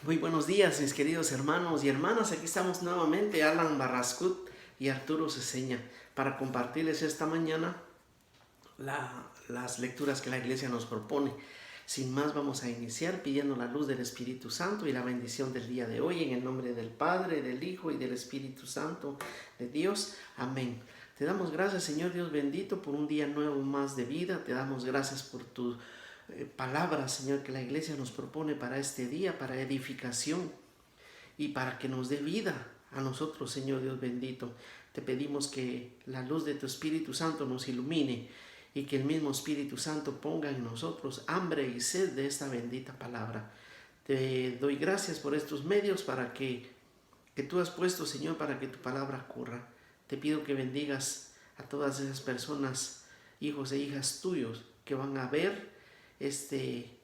Muy buenos días, mis queridos hermanos y hermanas. Aquí estamos nuevamente, Alan Barrascut y Arturo Ceseña, para compartirles esta mañana las lecturas que la iglesia nos propone. Sin más, vamos a iniciar pidiendo la luz del Espíritu Santo y la bendición del día de hoy, en el nombre del Padre, del Hijo y del Espíritu Santo de Dios. Amén. Te damos gracias, Señor Dios bendito, por un día nuevo más de vida. Te damos gracias por tu palabra, Señor, que la iglesia nos propone para este día, para edificación y para que nos dé vida a nosotros, Señor Dios bendito. Te pedimos que la luz de tu Espíritu Santo nos ilumine y que el mismo Espíritu Santo ponga en nosotros hambre y sed de esta bendita palabra. Te doy gracias por estos medios que tú has puesto, Señor, para que tu palabra corra. Te pido que bendigas a todas esas personas, hijos e hijas tuyos, que van a ver este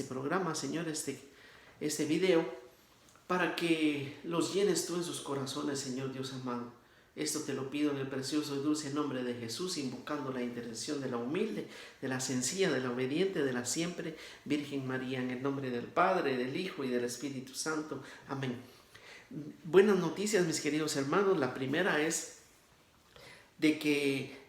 programa, Señor, este video, para que los llenes tú en sus corazones, Señor Dios amado. Esto te lo pido en el precioso y dulce nombre de Jesús, invocando la intercesión de la humilde, de la sencilla, de la obediente, de la siempre Virgen María, en el nombre del Padre, del Hijo y del Espíritu Santo. Amén. Buenas noticias, mis queridos hermanos. La primera es de que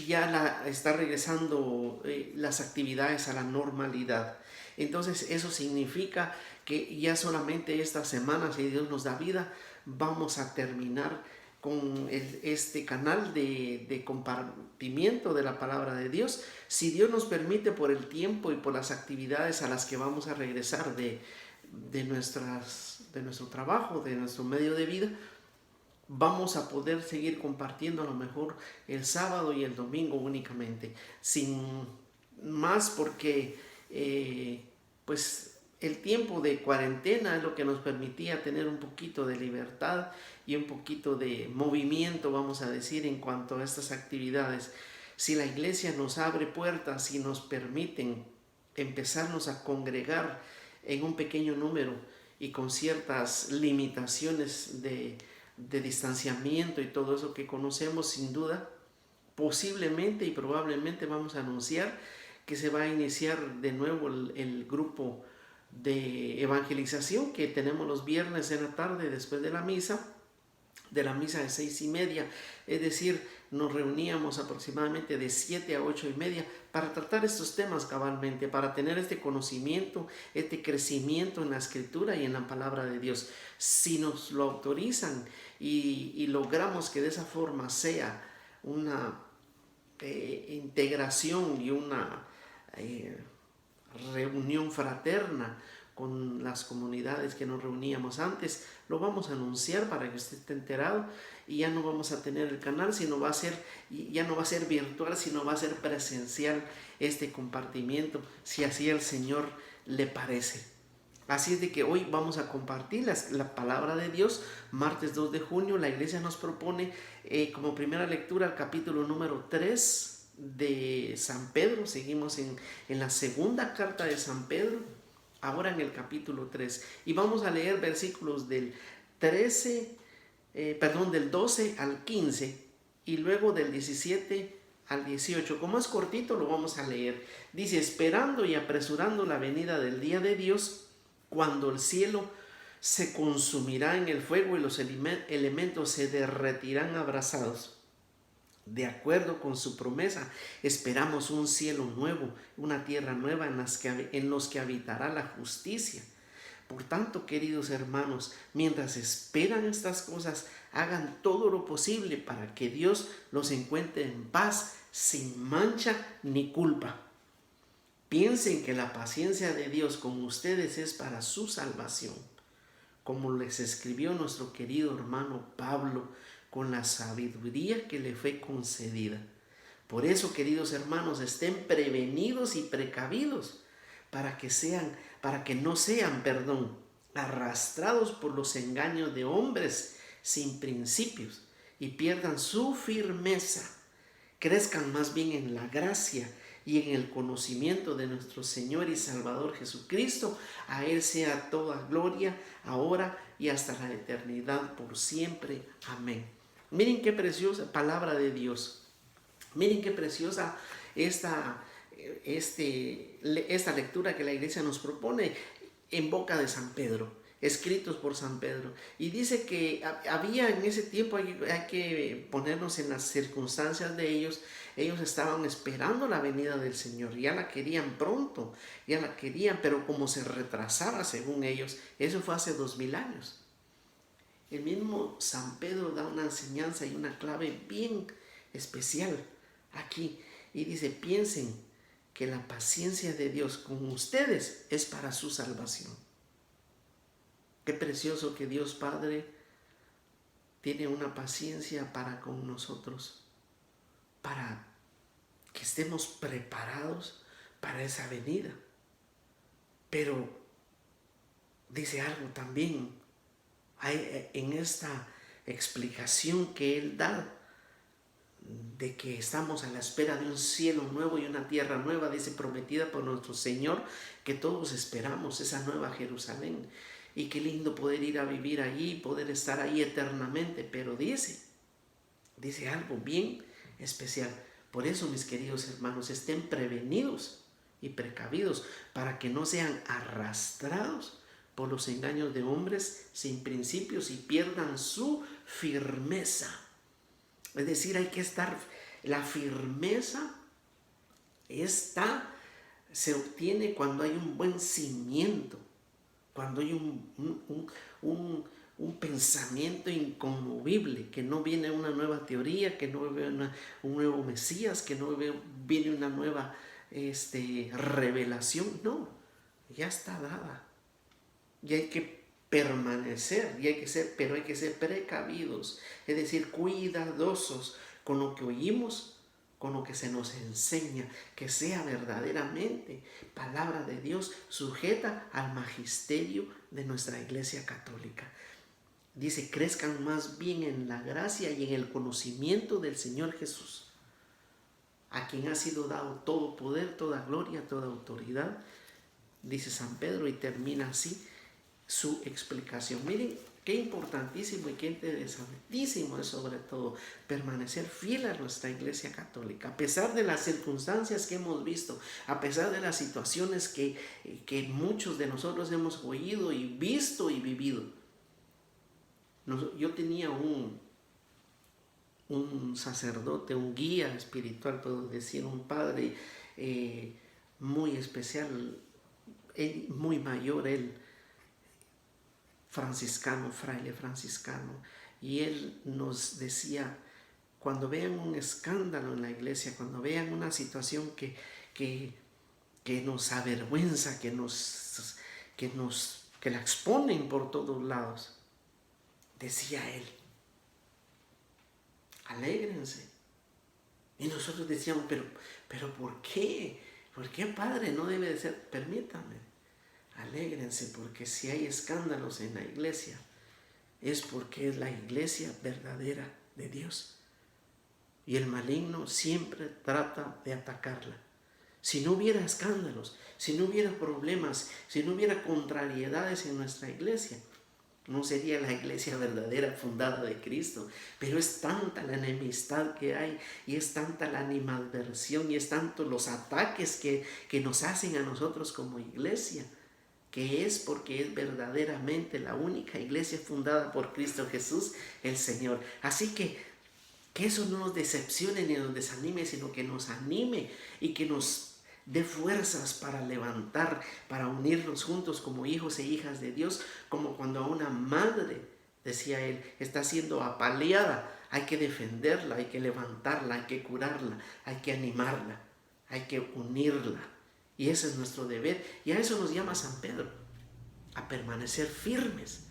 ya está regresando las actividades a la normalidad. Entonces eso significa que ya solamente esta semana, si Dios nos da vida, vamos a terminar con este canal de compartimiento de la palabra de Dios. Si Dios nos permite, por el tiempo y por las actividades a las que vamos a regresar de nuestro trabajo, de nuestro medio de vida, vamos a poder seguir compartiendo a lo mejor el sábado y el domingo únicamente, sin más, porque pues el tiempo de cuarentena es lo que nos permitía tener un poquito de libertad y un poquito de movimiento, vamos a decir, en cuanto a estas actividades. Si la iglesia nos abre puertas y nos permiten empezarnos a congregar en un pequeño número y con ciertas limitaciones de distanciamiento y todo eso que conocemos, sin duda, posiblemente y probablemente vamos a anunciar que se va a iniciar de nuevo el grupo de evangelización que tenemos los viernes en la tarde después de la misa de 6:30, es decir, nos reuníamos aproximadamente de 7 a 8:30 para tratar estos temas cabalmente, para tener este conocimiento, este crecimiento en la escritura y en la palabra de Dios. Si nos lo autorizan y logramos que de esa forma sea una integración y una reunión fraterna con las comunidades que nos reuníamos antes, lo vamos a anunciar para que usted esté enterado, y ya no vamos a tener el canal, ya no va a ser virtual, sino va a ser presencial este compartimiento, si así el Señor le parece. Así es de que hoy vamos a compartir la palabra de Dios. Martes 2 de junio la iglesia nos propone como primera lectura el capítulo número 3 de San Pedro. Seguimos en la segunda carta de San Pedro, ahora en el capítulo 3. Y vamos a leer versículos del 12 al 15 y luego del 17 al 18. Como es cortito, lo vamos a leer. Dice: esperando y apresurando la venida del día de Dios, cuando el cielo se consumirá en el fuego y los elementos se derretirán abrasados. De acuerdo con su promesa, esperamos un cielo nuevo, una tierra nueva en los que habitará la justicia. Por tanto, queridos hermanos, mientras esperan estas cosas, hagan todo lo posible para que Dios los encuentre en paz, sin mancha ni culpa. Piensen que la paciencia de Dios con ustedes es para su salvación, como les escribió nuestro querido hermano Pablo, con la sabiduría que le fue concedida. Por eso, queridos hermanos, estén prevenidos y precavidos para que no sean, arrastrados por los engaños de hombres sin principios y pierdan su firmeza. Crezcan más bien en la gracia y en el conocimiento de nuestro Señor y Salvador Jesucristo. A Él sea toda gloria, ahora y hasta la eternidad, por siempre. Amén. Miren qué preciosa palabra de Dios. Miren qué preciosa esta lectura que la iglesia nos propone. en boca de San Pedro, escritos por San Pedro. Y dice que había en ese tiempo, hay que ponernos en las circunstancias de ellos. Ellos estaban esperando la venida del Señor, ya la querían pronto, ya la querían, pero como se retrasaba según ellos, eso fue hace 2000 años. El mismo San Pedro da una enseñanza y una clave bien especial aquí. Y dice, piensen que la paciencia de Dios con ustedes es para su salvación. Qué precioso que Dios Padre tiene una paciencia para con nosotros, para que estemos preparados para esa venida. Pero dice algo también, hay en esta explicación que Él da, de que estamos a la espera de un cielo nuevo y una tierra nueva, dice, prometida por nuestro Señor, que todos esperamos esa nueva Jerusalén. Y qué lindo poder ir a vivir allí, poder estar ahí eternamente, pero dice algo bien especial. Por eso, mis queridos hermanos, estén prevenidos y precavidos para que no sean arrastrados por los engaños de hombres sin principios y pierdan su firmeza. Es decir, hay que estar, la firmeza se obtiene cuando hay un buen cimiento, cuando hay un pensamiento inconmovible, que no viene una nueva teoría, que no viene un nuevo Mesías, que no viene una nueva revelación. No, ya está dada. Y hay que permanecer, pero hay que ser precavidos, es decir, cuidadosos con lo que oímos, con lo que se nos enseña, que sea verdaderamente palabra de Dios sujeta al magisterio de nuestra Iglesia Católica. Dice, crezcan más bien en la gracia y en el conocimiento del Señor Jesús, a quien ha sido dado todo poder, toda gloria, toda autoridad, dice San Pedro, y termina así su explicación. Miren, qué importantísimo y qué interesantísimo es sobre todo permanecer fiel a nuestra Iglesia Católica, a pesar de las circunstancias que hemos visto, a pesar de las situaciones que muchos de nosotros hemos oído y visto y vivido. Yo tenía un sacerdote, un guía espiritual, puedo decir, un padre muy especial, muy mayor, él franciscano, fraile franciscano, y él nos decía, cuando vean un escándalo en la iglesia, cuando vean una situación que nos avergüenza, que la exponen por todos lados, decía él, alégrense. Y nosotros decíamos, pero ¿por qué? ¿Por qué, padre? No debe de ser. Permítame. Alégrense, porque si hay escándalos en la iglesia, es porque es la iglesia verdadera de Dios. Y el maligno siempre trata de atacarla. Si no hubiera escándalos, si no hubiera problemas, si no hubiera contrariedades en nuestra iglesia, no sería la iglesia verdadera fundada de Cristo. Pero es tanta la enemistad que hay, y es tanta la animadversión, y es tanto los ataques que nos hacen a nosotros como iglesia, que es porque es verdaderamente la única iglesia fundada por Cristo Jesús, el Señor. Así que eso no nos decepcione ni nos desanime, sino que nos anime y que nos dé fuerzas para levantar, para unirnos juntos como hijos e hijas de Dios, como cuando a una madre, decía él, está siendo apaleada, hay que defenderla, hay que levantarla, hay que curarla, hay que animarla, hay que unirla. Y ese es nuestro deber, y a eso nos llama San Pedro, a permanecer firmes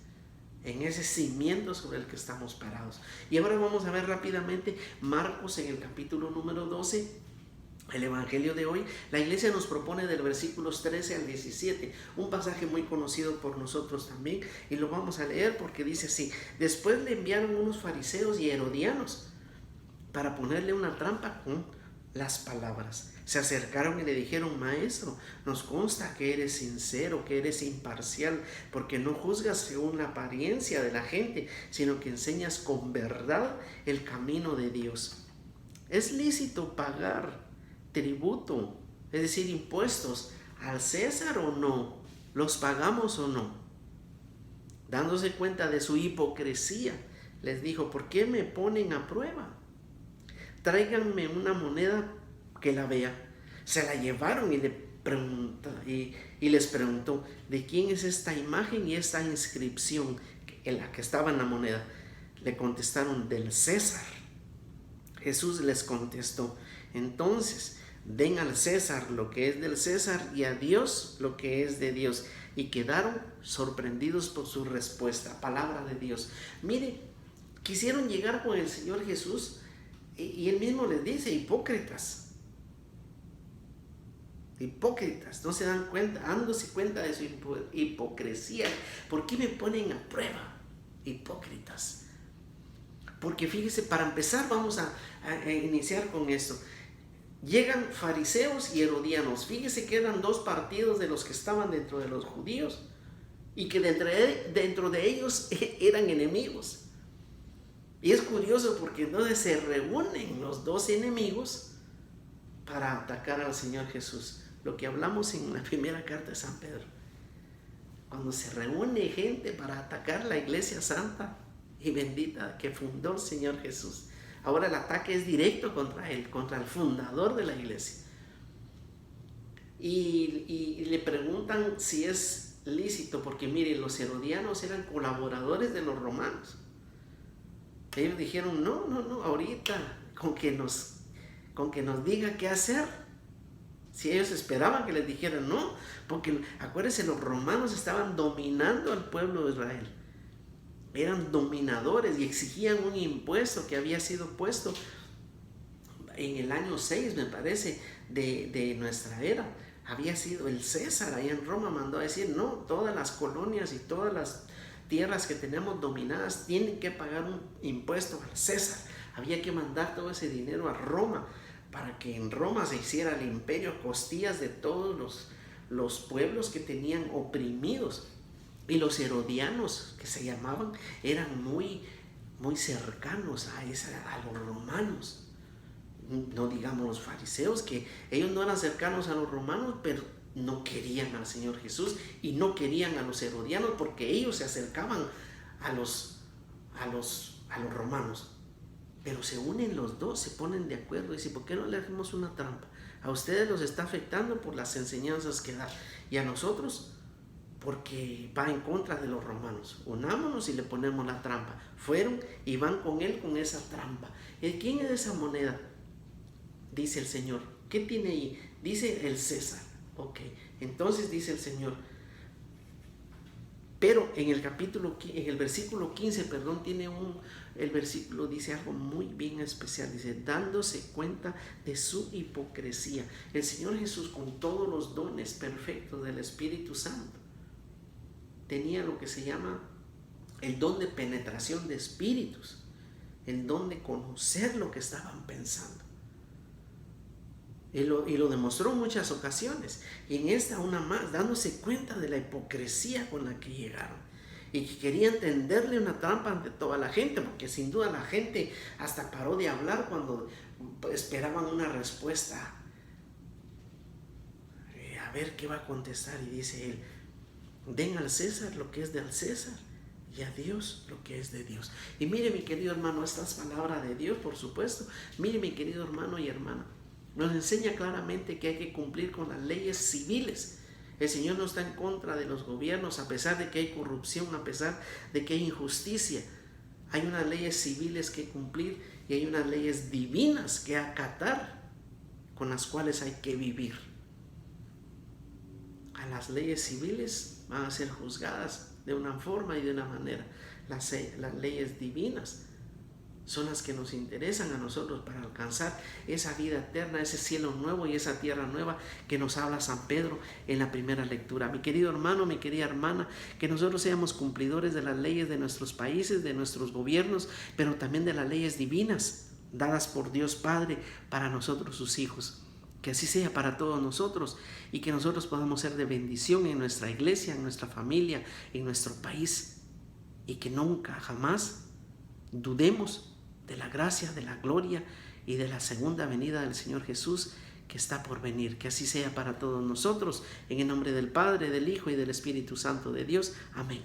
en ese cimiento sobre el que estamos parados. Y ahora vamos a ver rápidamente Marcos en el capítulo número 12, el evangelio de hoy. La iglesia nos propone del versículos 13 al 17, un pasaje muy conocido por nosotros también, y lo vamos a leer porque dice así: después le enviaron unos fariseos y herodianos para ponerle una trampa con las palabras. Se acercaron y le dijeron: maestro, nos consta que eres sincero, que eres imparcial, porque no juzgas según la apariencia de la gente, sino que enseñas con verdad el camino de Dios. ¿Es lícito pagar tributo, es decir, impuestos, al César o no? ¿Los pagamos o no? Dándose cuenta de su hipocresía, les dijo, ¿por qué me ponen a prueba? Tráiganme una moneda que la vea. Se la llevaron y les preguntó, ¿de quién es esta imagen y esta inscripción en la que estaba en la moneda? Le contestaron, del César. Jesús les contestó, entonces den al César lo que es del César y a Dios lo que es de Dios. Y quedaron sorprendidos por su respuesta. Palabra de Dios. Mire, quisieron llegar con el Señor Jesús y Él mismo les dice, hipócritas. Hipócritas, no se dan cuenta, dándose cuenta de su hipocresía. ¿Por qué me ponen a prueba? Hipócritas. Porque fíjese, para empezar vamos a iniciar con esto. Llegan fariseos y herodianos. Fíjese que eran dos partidos de los que estaban dentro de los judíos y que dentro de ellos eran enemigos. Y es curioso porque entonces se reúnen los dos enemigos para atacar al Señor Jesús. Lo que hablamos en la primera carta de San Pedro. Cuando se reúne gente para atacar la iglesia santa y bendita que fundó el Señor Jesús. Ahora el ataque es directo contra él, contra el fundador de la iglesia. Y le preguntan si es lícito, porque mire, los herodianos eran colaboradores de los romanos. Ellos dijeron, no, ahorita con que nos diga qué hacer. Si ellos esperaban que les dijeran no, porque acuérdense, los romanos estaban dominando al pueblo de Israel. Eran dominadores y exigían un impuesto que había sido puesto en el año 6, me parece, de nuestra era. Había sido el César ahí en Roma, mandó a decir, no, todas las colonias y todas las tierras que tenemos dominadas tienen que pagar un impuesto al César. Había que mandar todo ese dinero a Roma para que en Roma se hiciera el imperio a costillas de todos los pueblos que tenían oprimidos. Y los herodianos, que se llamaban, eran muy cercanos a los romanos. No digamos los fariseos, que ellos no eran cercanos a los romanos, pero no querían al Señor Jesús y no querían a los herodianos porque ellos se acercaban a los romanos. Pero se unen los dos, se ponen de acuerdo y dicen, ¿por qué no le hacemos una trampa? A ustedes los está afectando por las enseñanzas que da y a nosotros porque va en contra de los romanos. Unámonos y le ponemos la trampa. Fueron y van con él con esa trampa. ¿Quién es esa moneda? Dice el Señor. ¿Qué tiene ahí? Dice el César. Ok, entonces dice el Señor. Pero en el versículo 15, el versículo dice algo muy bien especial. Dice, dándose cuenta de su hipocresía. El Señor Jesús, con todos los dones perfectos del Espíritu Santo, tenía lo que se llama el don de penetración de espíritus, el don de conocer lo que estaban pensando. Y lo demostró en muchas ocasiones. Y en esta una más, dándose cuenta de la hipocresía con la que llegaron. Y que querían tenderle una trampa ante toda la gente, porque sin duda la gente hasta paró de hablar cuando esperaban una respuesta. A ver qué va a contestar. Y dice él, den al César lo que es del César y a Dios lo que es de Dios. Y mire, mi querido hermano, esta es palabra de Dios, por supuesto. Mire, mi querido hermano y hermana, nos enseña claramente que hay que cumplir con las leyes civiles. El Señor no está en contra de los gobiernos, a pesar de que hay corrupción, a pesar de que hay injusticia. Hay unas leyes civiles que cumplir y hay unas leyes divinas que acatar, con las cuales hay que vivir. A las leyes civiles van a ser juzgadas de una forma y de una manera. Las leyes divinas son las que nos interesan a nosotros para alcanzar esa vida eterna, ese cielo nuevo y esa tierra nueva que nos habla San Pedro en la primera lectura. Mi querido hermano, mi querida hermana, que nosotros seamos cumplidores de las leyes de nuestros países, de nuestros gobiernos, pero también de las leyes divinas dadas por Dios Padre para nosotros sus hijos. Que así sea para todos nosotros y que nosotros podamos ser de bendición en nuestra iglesia, en nuestra familia, en nuestro país, y que nunca, jamás dudemos de la gracia, de la gloria y de la segunda venida del Señor Jesús, que está por venir. Que así sea para todos nosotros. En el nombre del Padre, del Hijo y del Espíritu Santo de Dios. Amén.